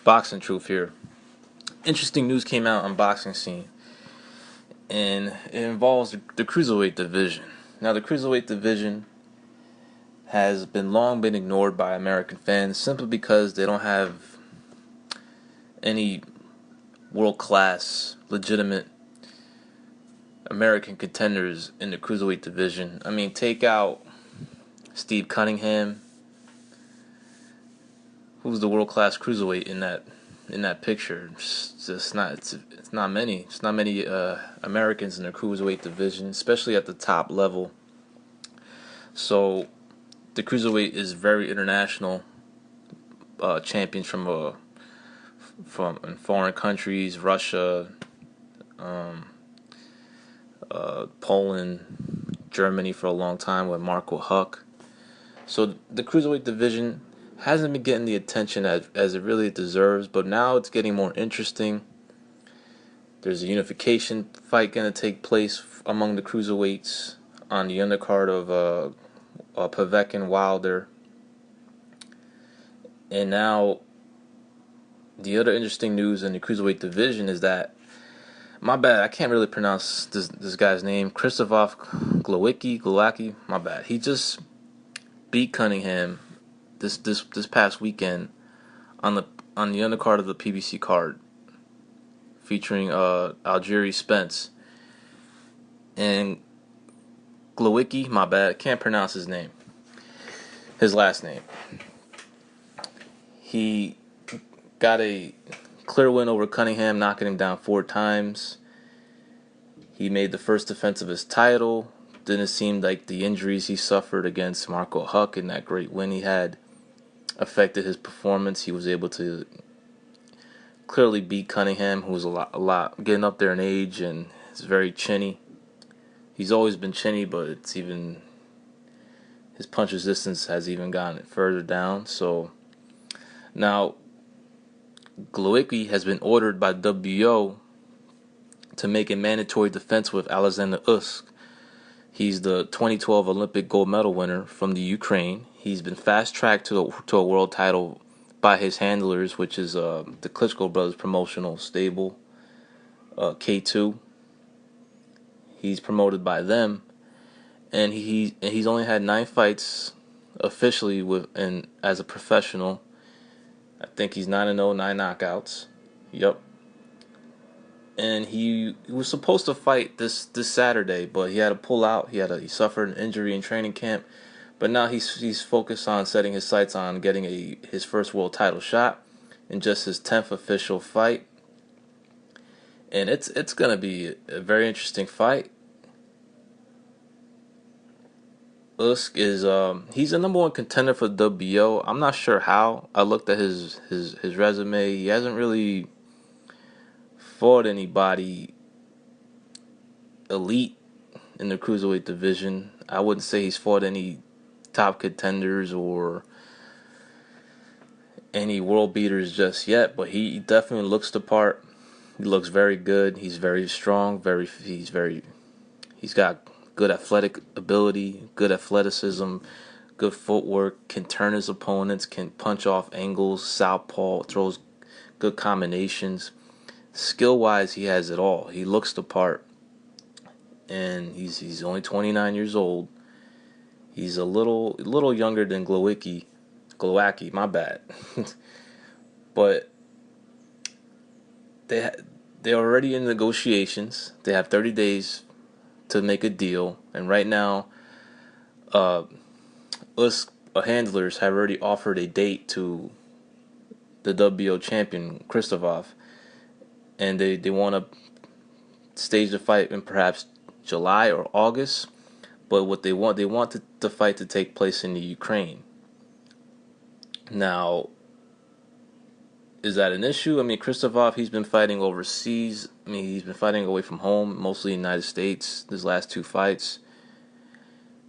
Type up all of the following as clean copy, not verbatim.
Boxing Truth here. Interesting news came out on boxing scene, and it involves the cruiserweight division. Now, the cruiserweight division has long been ignored by American fans simply because they don't have any world-class, legitimate American contenders in the cruiserweight division. I mean, take out Steve Cunningham, who's the world-class cruiserweight in that picture. It's not many. It's not many Americans in the cruiserweight division, especially at the top level. So the cruiserweight is very international. Champions from in foreign countries, Russia, Poland, Germany for a long time with Marco Huck. So the cruiserweight division hasn't been getting the attention as it really deserves, but now it's getting more interesting. There's a unification fight going to take place among the cruiserweights on the undercard of Povetkin Wilder. And now the other interesting news in the cruiserweight division is that, my bad, I can't really pronounce this guy's name, Krzysztof Glowacki, my bad. He just beat Cunningham this past weekend on the undercard of the PBC card, featuring Algieri Spence. And Glowacki, my bad, can't pronounce his last name. He got a clear win over Cunningham, knocking him down 4 times. He made the first defense of his title. Didn't seem like the injuries he suffered against Marco Huck in that great win he had affected his performance. He was able to clearly beat Cunningham, who was a lot getting up there in age and is very chinny. He's always been chinny, but his punch resistance has even gone further down. So now Glowacki has been ordered by WBO to make a mandatory defense with Oleksandr Usyk. He's the 2012 Olympic gold medal winner from the Ukraine. He's been fast-tracked to a world title by his handlers, which is the Klitschko brothers promotional stable, K2. He's promoted by them, and he's only had 9 fights officially as a professional. I think he's 9-0, 9 knockouts. Yep. And he was supposed to fight this Saturday, but he had to pull out. He suffered an injury in training camp, but now he's focused on setting his sights on getting his first world title shot in just his 10th official fight. And it's gonna be a very interesting fight. Usyk is he's a number 1 contender for WBO. I'm not sure how. I looked at his resume. He hasn't really fought anybody elite in the cruiserweight division. I wouldn't say he's fought any top contenders or any world beaters just yet, but he definitely looks the part. He looks very good. He's very strong. He's got good athletic ability, good athleticism, good footwork, can turn his opponents, can punch off angles, southpaw, throws good combinations. Skill-wise, he has it all. He looks the part, and he's only 29 years old. He's a little younger than Glowacki, my bad. But they're already in negotiations. They have 30 days to make a deal, and right now, us handlers have already offered a date to the WBO champion Krzysztof, and they want to stage the fight in perhaps July or August. But what they want the fight to take place in the Ukraine. Now, is that an issue? I mean, Krzysztof, he's been fighting overseas. I mean, he's been fighting away from home, mostly in the United States, his last 2 fights.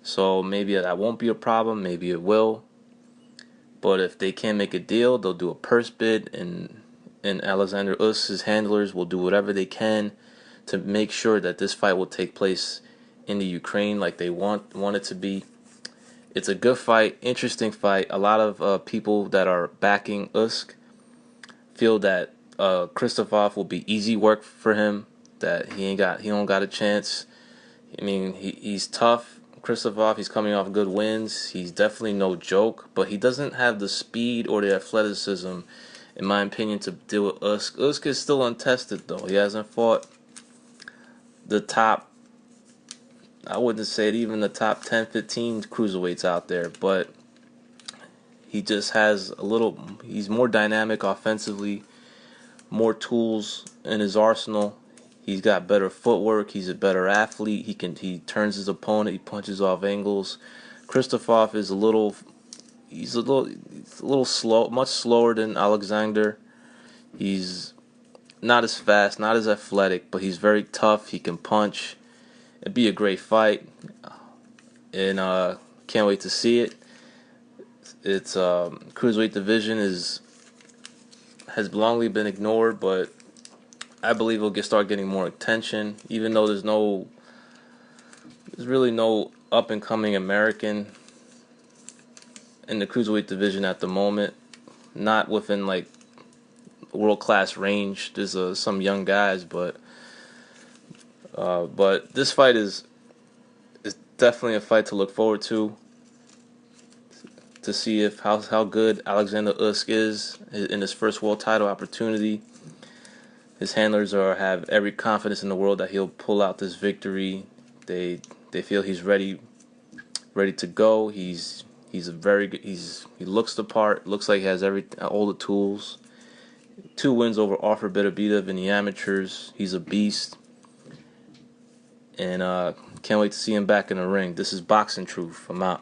So maybe that won't be a problem. Maybe it will. But if they can't make a deal, they'll do a purse bid, and Oleksandr Usyk's handlers will do whatever they can to make sure that this fight will take place in the Ukraine like they want it to be. It's a good fight, interesting fight. A lot of people that are backing Usyk feel that Krzysztof will be easy work for him. That he don't got a chance. I mean, he's tough. Krzysztof, he's coming off good wins. He's definitely no joke, but he doesn't have the speed or the athleticism, in my opinion, to deal with Usyk. Usyk is still untested, though. He hasn't fought the top, I wouldn't say it, even the top 10, 15 cruiserweights out there, but he just has he's more dynamic offensively, more tools in his arsenal. He's got better footwork. He's a better athlete. He turns his opponent. He punches off angles. Krzysztof is he's a little slow, much slower than Oleksandr. He's not as fast, not as athletic, but he's very tough. He can punch. It'd be a great fight, and can't wait to see it. It's cruiserweight division has long been ignored, but I believe it'll start getting more attention, even though there's really no up and coming American in the cruiserweight division at the moment. Not within like world class range. There's some young guys, but this fight is definitely a fight to look forward to see if how good Oleksandr Usyk is in his first world title opportunity. His handlers have every confidence in the world that he'll pull out this victory. They feel he's ready to go. He's a very good. He looks the part. Looks like he has all the tools. 2 wins over Arthur Beterbiev in the amateurs. He's a beast, and can't wait to see him back in the ring. This is Boxing Truth. I'm out.